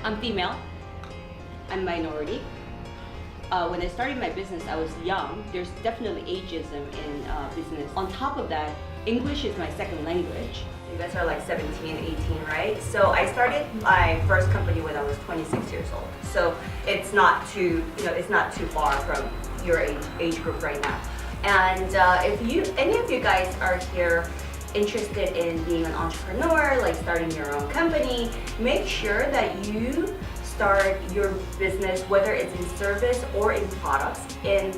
I'm female. I'm minority. When I started my business, I was young. There's definitely ageism in business. On top of that, English is my second language. You guys are like 17, 18, right? So I started my first company when I was 26 years old. So it's not too, it's not too far from your age group right now. And if any of you guys are here interested in being an entrepreneur, like starting your own company, make sure that you start your business, whether it's in service or in products, in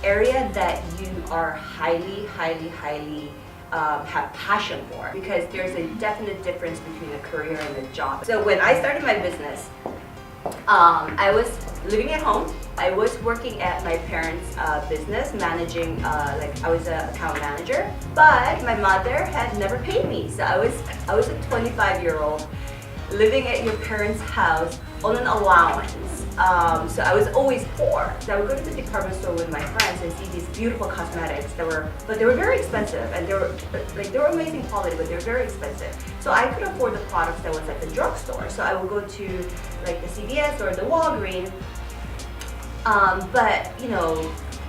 area that you are highly have passion for, because there's a definite difference between a career and a job. So when I started my business, I was living at home. I was working at my parents' business, managing, I was an account manager, but my mother had never paid me. So I was a 25-year-old living at your parents' house on an allowance. So I was always poor. So I would go to the department store with my friends and see these beautiful cosmetics but they were very expensive, and they were amazing quality, but they were very expensive. So I could afford the products that was at the drugstore. So I would go to like the CVS or the Walgreens. But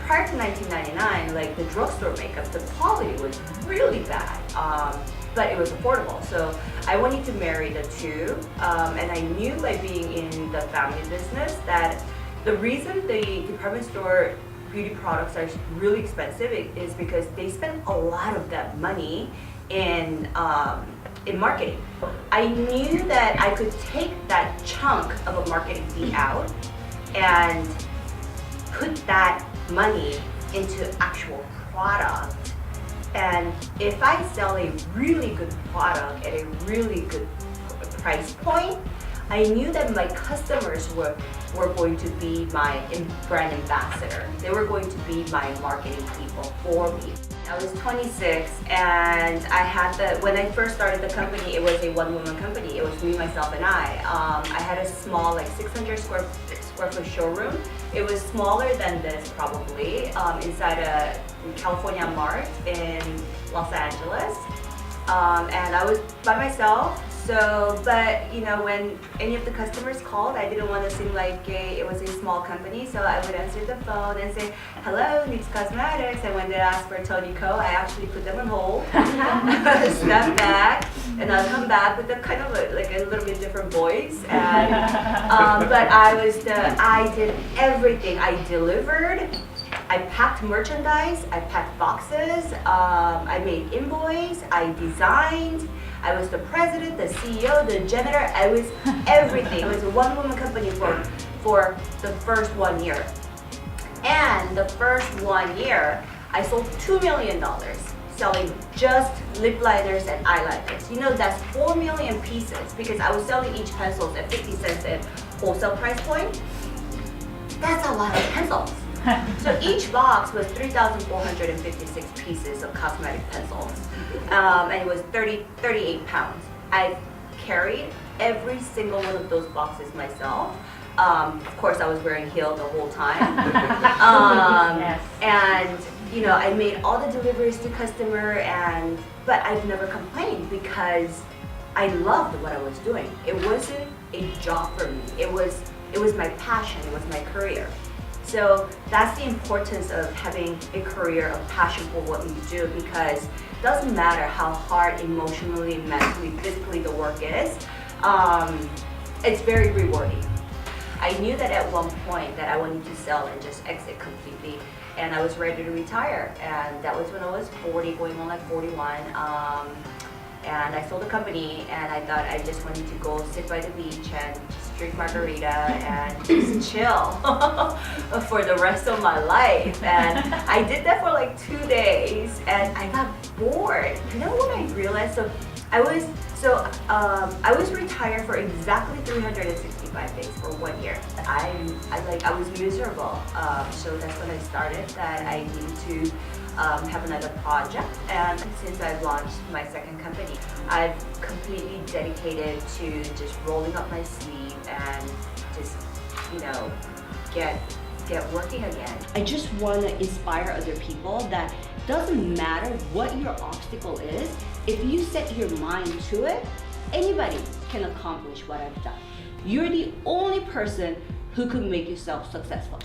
prior to 1999, like the drugstore makeup, the quality was really bad. But it was affordable. So I wanted to marry the two, and I knew by being in the family business that the reason the department store beauty products are really expensive is because they spend a lot of that money in marketing. I knew that I could take that chunk of a marketing fee out and put that money into actual product. And if I sell a really good product at a really good price point, I knew that my customers were going to be my brand ambassador. They were going to be my marketing people for me. I was 26, and when I first started the company, it was a one-woman company. It was me, myself, and I. I had a small, 600 square foot showroom. It was smaller than this probably, inside a California Mart in Los Angeles. And I was by myself. So, but when any of the customers called, I didn't want to seem like it was a small company, so I would answer the phone and say, "Hello, Needs Cosmetics." And when they asked for Toni Ko, I actually put them on hold, step back, and I'll come back with a kind of a little bit different voice. And but I did everything. I delivered. I packed merchandise. I packed boxes. I made invoice. I designed. I was the president, the CEO, the janitor. I was everything. It was a one-woman company for the first 1 year. And the first 1 year, I sold $2 million selling just lip liners and eyeliners. That's 4 million pieces, because I was selling each pencils at 50 cents at wholesale price point. That's a lot of pencils. So each box was 3,456 pieces of cosmetic pencils, and it was 38 pounds. I carried every single one of those boxes myself. Of course, I was wearing heels the whole time. Yes. And I made all the deliveries to customer, but I've never complained because I loved what I was doing. It wasn't a job for me. It was my passion. It was my career. So that's the importance of having a career of passion for what you do, because it doesn't matter how hard emotionally, mentally, physically the work is, it's very rewarding. I knew that at one point that I wanted to sell and just exit completely, and I was ready to retire, and that was when I was 40, going on 41. And I sold the company, and I thought I just wanted to go sit by the beach and just drink margarita and just chill for the rest of my life. And I did that for 2 days, and I got bored. You know what I realized? I was retired for exactly 365 days for 1 year. I was miserable. So that's when I started that I needed to have another project, and since I've launched my second company, I've completely dedicated to just rolling up my sleeve and just get working again. I just want to inspire other people that doesn't matter what your obstacle is, if you set your mind to it, anybody can accomplish what I've done. You're the only person who could make yourself successful.